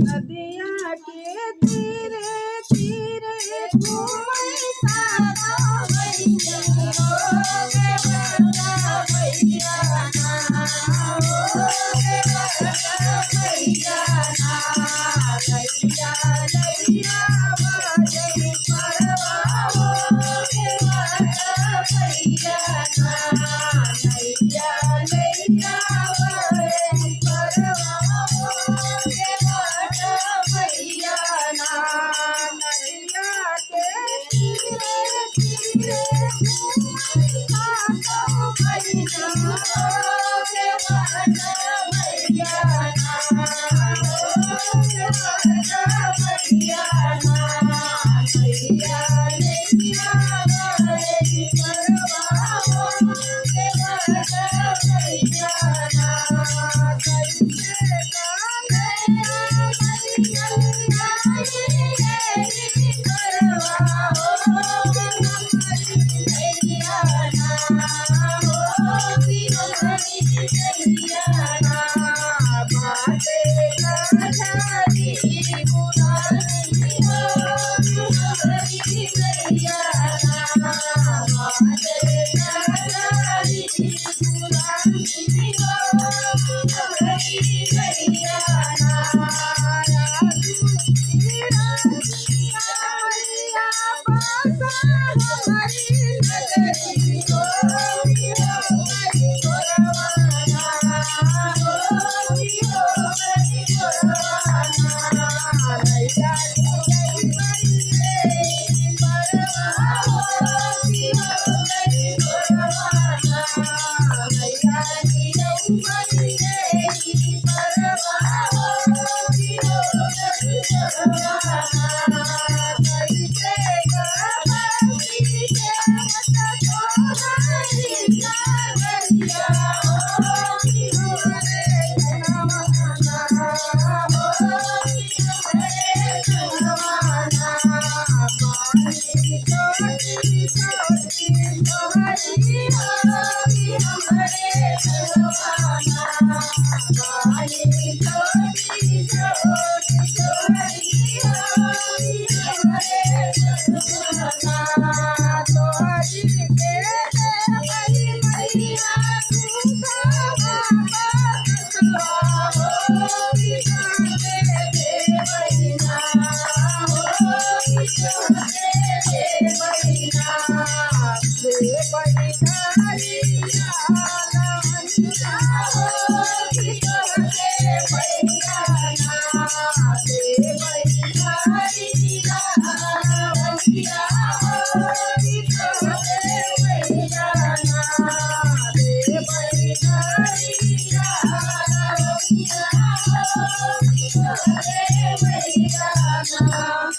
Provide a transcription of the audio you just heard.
नदिया के तीरे तीरे घूमै सारा भैया हो गे बड़ा भैया ना हो गे बड़ा भैया ना लैया लैया बाजे परवा हो गे बड़ा भैया ना लैया लैया बाजे परवा हो गे बड़ा भैया ना नदिया के तीरे तीरे घूमै सारा भैया हो गे बड़ा भैया ना हो गे बड़ा भैया ना लैया लैया बाजे परवा हो गे बड़ा भैया ना कैसे Yeah.